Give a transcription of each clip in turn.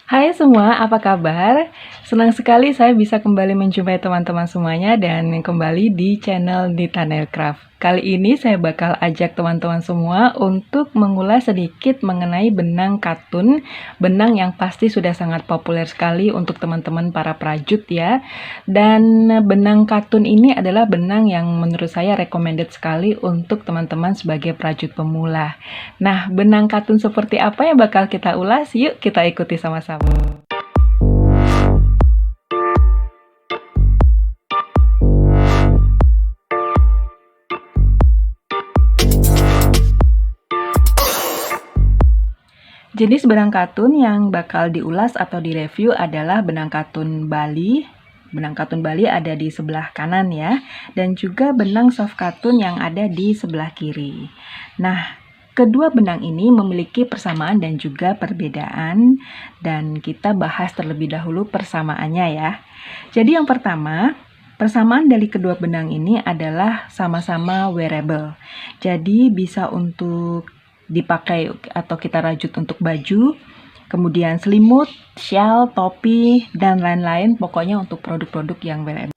Hai semua, apa kabar? Senang sekali saya bisa kembali menjumpai teman-teman semuanya dan kembali di channel Nita Nailcraft. Kali ini saya bakal ajak teman-teman semua untuk mengulas sedikit mengenai benang katun, benang yang pasti sudah sangat populer sekali untuk teman-teman para prajut ya. Dan benang katun ini adalah benang yang menurut saya recommended sekali untuk teman-teman sebagai prajut pemula. Nah, benang katun seperti apa yang bakal kita ulas? Yuk kita ikuti sama-sama. Jenis benang katun yang bakal diulas atau direview adalah benang katun Bali. Benang katun Bali ada di sebelah kanan ya, dan juga benang soft katun yang ada di sebelah kiri. Nah, kedua benang ini memiliki persamaan dan juga perbedaan, dan kita bahas terlebih dahulu persamaannya ya. Jadi yang pertama, persamaan dari kedua benang ini adalah sama-sama wearable. Jadi bisa untuk dipakai atau kita rajut untuk baju, kemudian selimut, shawl, topi, dan lain-lain, pokoknya untuk produk-produk yang wearable.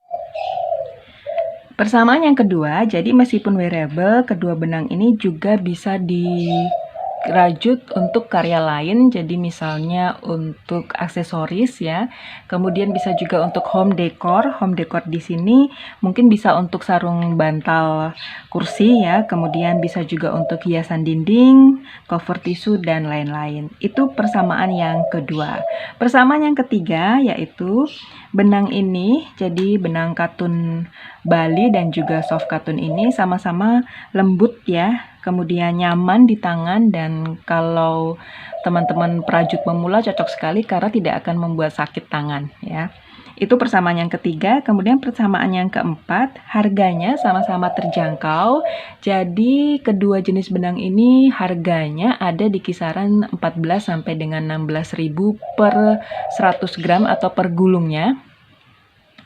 Persamaan yang kedua, jadi meskipun wearable, kedua benang ini juga bisa dirajut untuk karya lain, jadi misalnya untuk aksesoris ya. Kemudian bisa juga untuk home decor. Home decor di sini mungkin bisa untuk sarung bantal kursi ya. Kemudian bisa juga untuk hiasan dinding, cover tisu dan lain-lain. Itu persamaan yang kedua. Persamaan yang ketiga yaitu benang ini, jadi benang katun Bali dan juga soft katun ini sama-sama lembut ya, kemudian nyaman di tangan, dan kalau teman-teman prajut pemula cocok sekali karena tidak akan membuat sakit tangan ya. Itu persamaan yang ketiga. Kemudian persamaan yang keempat, harganya sama-sama terjangkau. Jadi kedua jenis benang ini harganya ada di kisaran 14 sampai dengan 16.000 per 100 gram atau per gulungnya.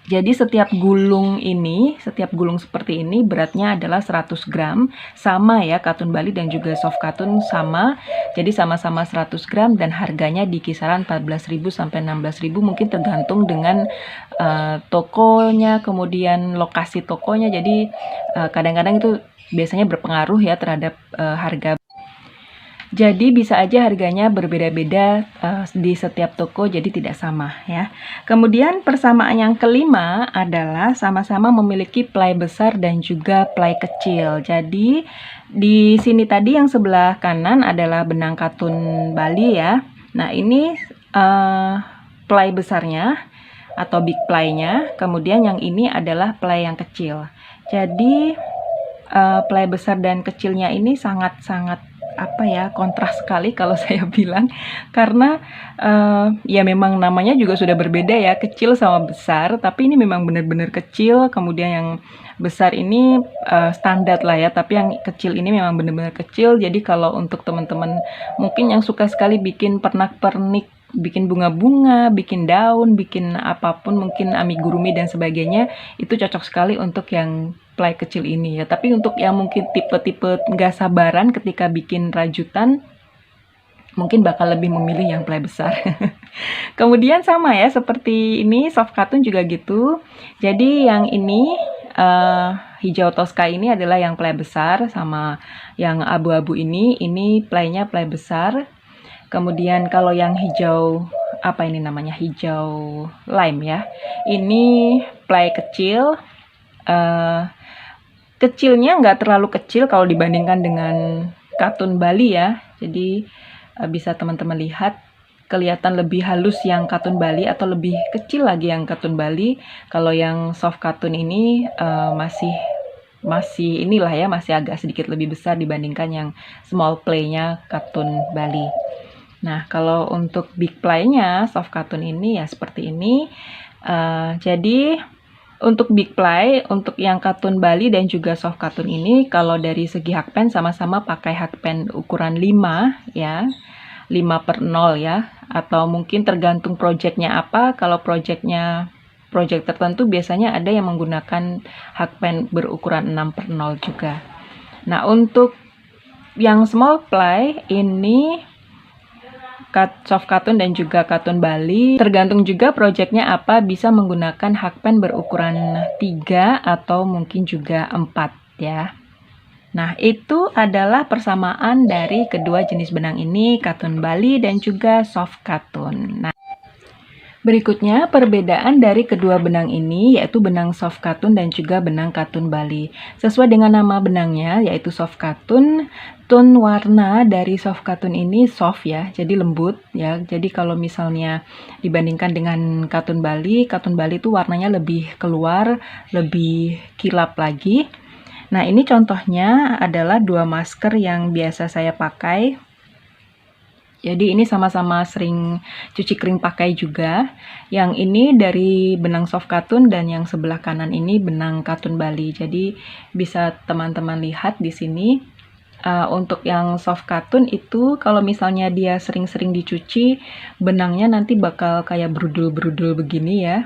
Jadi setiap gulung ini, setiap gulung seperti ini beratnya adalah 100 gram. Sama ya, katun Bali dan juga soft katun sama. Jadi sama-sama 100 gram dan harganya di kisaran 14.000 sampai 16.000, mungkin tergantung dengan tokonya, kemudian lokasi tokonya. Jadi kadang-kadang itu biasanya berpengaruh ya terhadap harga. Jadi bisa aja harganya berbeda-beda di setiap toko, jadi tidak sama ya. Kemudian persamaan yang kelima adalah sama-sama memiliki play besar dan juga play kecil. Jadi di sini tadi yang sebelah kanan adalah benang katun Bali ya. Nah ini play besarnya atau big ply-nya. Kemudian yang ini adalah play yang kecil. Jadi play besar dan kecilnya ini sangat-sangat kontras sekali kalau saya bilang, karena ya memang namanya juga sudah berbeda ya, kecil sama besar, tapi ini memang benar-benar kecil. Kemudian yang besar ini standar lah ya, tapi yang kecil ini memang benar-benar kecil. Jadi kalau untuk teman-teman mungkin yang suka sekali bikin pernak-pernik, bikin bunga-bunga, bikin daun, bikin apapun, mungkin amigurumi dan sebagainya, itu cocok sekali untuk yang play kecil ini ya. Tapi untuk yang mungkin tipe-tipe nggak sabaran ketika bikin rajutan, mungkin bakal lebih memilih yang play besar. Kemudian sama ya, seperti ini soft katun juga gitu. Jadi yang ini hijau toska ini adalah yang play besar, sama yang abu-abu ini playnya play besar. Kemudian kalau yang hijau, apa ini namanya, hijau lime ya, ini play kecil. Kecilnya nggak terlalu kecil kalau dibandingkan dengan katun Bali ya. Jadi bisa teman-teman lihat, kelihatan lebih halus yang katun Bali atau lebih kecil lagi yang katun Bali. Kalau yang soft katun ini masih inilah ya, masih agak sedikit lebih besar dibandingkan yang small play-nya katun Bali. Nah, kalau untuk big ply-nya soft katun ini ya seperti ini. Jadi untuk big ply, untuk yang katun Bali dan juga soft katun ini, kalau dari segi hakpen sama-sama pakai hakpen ukuran 5 ya, 5/0 ya, atau mungkin tergantung projectnya apa. Kalau project tertentu biasanya ada yang menggunakan hakpen berukuran 6/0 juga. Nah, untuk yang small ply ini soft katun dan juga katun Bali. Tergantung juga projectnya apa, bisa menggunakan hakpen berukuran 3 atau mungkin juga 4 ya. Nah, itu adalah persamaan dari kedua jenis benang ini, katun Bali dan juga soft katun. Nah, berikutnya, perbedaan dari kedua benang ini yaitu benang soft katun dan juga benang katun Bali. Sesuai dengan nama benangnya yaitu soft katun, tone warna dari soft katun ini soft ya, jadi lembut ya. Jadi kalau misalnya dibandingkan dengan katun Bali itu warnanya lebih keluar, lebih kilap lagi. Nah, ini contohnya adalah dua masker yang biasa saya pakai. Jadi ini sama-sama sering cuci kering pakai juga. Yang ini dari benang soft katun dan yang sebelah kanan ini benang katun Bali. Jadi bisa teman-teman lihat di sini. Untuk yang soft katun itu kalau misalnya dia sering-sering dicuci, benangnya nanti bakal kayak berudul-berudul begini ya.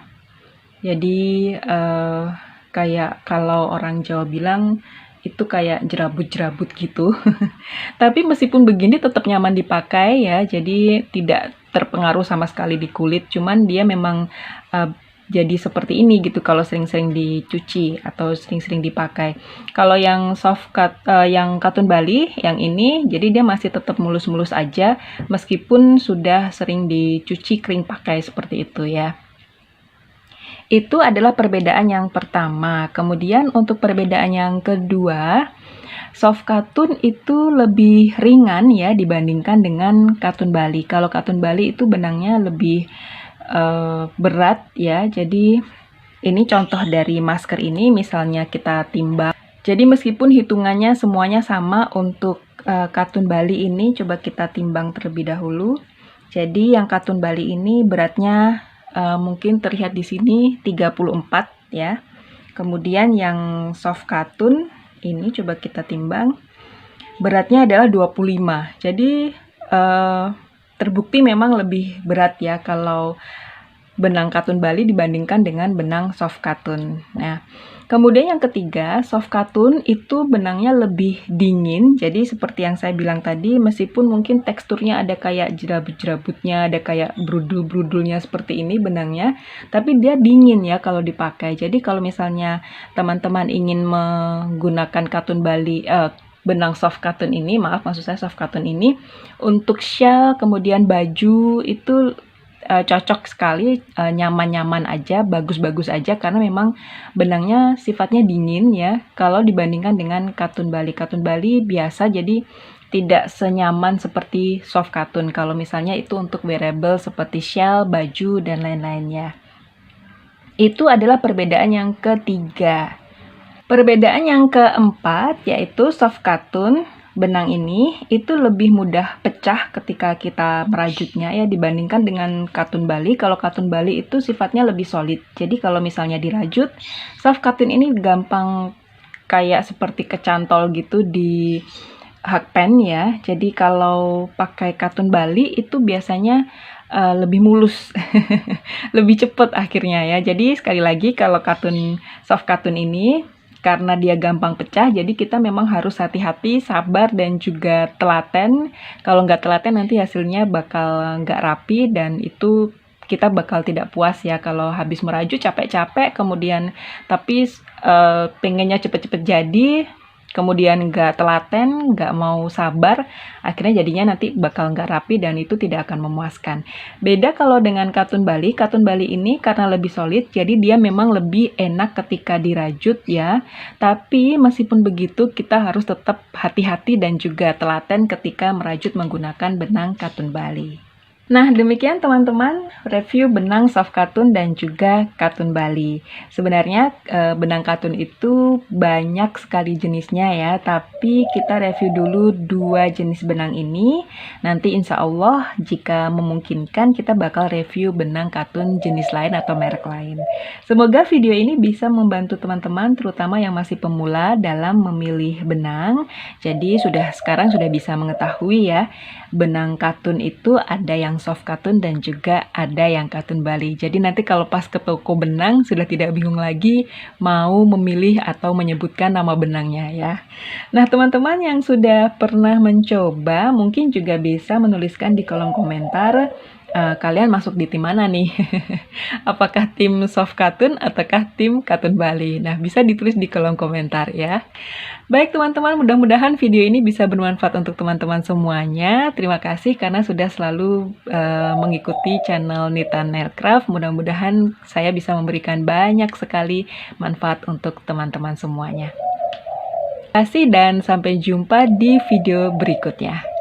Jadi kayak kalau orang Jawa bilang itu kayak jerabut-jerabut gitu. Tapi meskipun begini tetap nyaman dipakai ya, jadi tidak terpengaruh sama sekali di kulit. Cuman dia memang jadi seperti ini gitu kalau sering-sering dicuci atau sering-sering dipakai. Kalau yang yang katun Bali, yang ini, jadi dia masih tetap mulus-mulus aja meskipun sudah sering dicuci kering pakai seperti itu ya. Itu adalah perbedaan yang pertama. Kemudian untuk perbedaan yang kedua, soft katun itu lebih ringan ya dibandingkan dengan katun Bali. Kalau katun Bali itu benangnya lebih berat ya. Jadi ini contoh dari masker ini, misalnya kita timbang. Jadi meskipun hitungannya semuanya sama untuk katun Bali ini, coba kita timbang terlebih dahulu. Jadi yang katun Bali ini beratnya mungkin terlihat di sini 34 ya. Kemudian yang soft katun ini coba kita timbang. Beratnya adalah 25. Jadi terbukti memang lebih berat ya kalau benang katun Bali dibandingkan dengan benang soft katun. Nah, kemudian yang ketiga, soft katun itu benangnya lebih dingin. Jadi seperti yang saya bilang tadi, meskipun mungkin teksturnya ada kayak jerabut-jerabutnya, ada kayak brudul-brudulnya seperti ini benangnya, tapi dia dingin ya kalau dipakai. Jadi kalau misalnya teman-teman ingin menggunakan katun Bali, benang soft katun ini, maksud saya soft katun ini, untuk shawl, kemudian baju, itu cocok sekali, nyaman-nyaman aja, bagus-bagus aja karena memang benangnya sifatnya dingin ya kalau dibandingkan dengan katun Bali. Katun Bali biasa jadi tidak senyaman seperti soft katun kalau misalnya itu untuk wearable seperti shawl, baju, dan lain-lainnya. Itu adalah perbedaan yang ketiga. Perbedaan yang keempat yaitu soft katun benang ini itu lebih mudah pecah ketika kita merajutnya ya dibandingkan dengan katun Bali. Kalau katun Bali itu sifatnya lebih solid. Jadi kalau misalnya dirajut, soft katun ini gampang kayak seperti kecantol gitu di hakpen ya. Jadi kalau pakai katun Bali itu biasanya lebih mulus, lebih cepat akhirnya ya. Jadi sekali lagi kalau soft katun ini karena dia gampang pecah, jadi kita memang harus hati-hati, sabar, dan juga telaten. Kalau nggak telaten nanti hasilnya bakal nggak rapi dan itu kita bakal tidak puas ya kalau habis merajut capek-capek, kemudian tapi pengennya cepet-cepet jadi, kemudian nggak telaten, nggak mau sabar, akhirnya jadinya nanti bakal nggak rapi dan itu tidak akan memuaskan. Beda kalau dengan katun Bali ini karena lebih solid, jadi dia memang lebih enak ketika dirajut ya. Tapi meskipun begitu kita harus tetap hati-hati dan juga telaten ketika merajut menggunakan benang katun Bali. Nah, demikian teman-teman review benang soft katun dan juga katun Bali. Sebenarnya benang katun itu banyak sekali jenisnya ya, tapi kita review dulu dua jenis benang ini. Nanti insya Allah jika memungkinkan kita bakal review benang katun jenis lain atau merek lain. Semoga video ini bisa membantu teman-teman terutama yang masih pemula dalam memilih benang. Jadi sekarang sudah bisa mengetahui ya, benang katun itu ada yang yang soft katun dan juga ada yang katun Bali. Jadi nanti kalau pas ke toko benang sudah tidak bingung lagi mau memilih atau menyebutkan nama benangnya ya. Nah, teman-teman yang sudah pernah mencoba mungkin juga bisa menuliskan di kolom komentar kalian masuk di tim mana nih? Apakah tim soft katun ataukah tim katun Bali? Nah, bisa ditulis di kolom komentar ya. Baik teman-teman, mudah-mudahan video ini bisa bermanfaat untuk teman-teman semuanya. Terima kasih karena sudah selalu mengikuti channel Nita Nailcraft. Mudah-mudahan saya bisa memberikan banyak sekali manfaat untuk teman-teman semuanya. Terima kasih dan sampai jumpa di video berikutnya.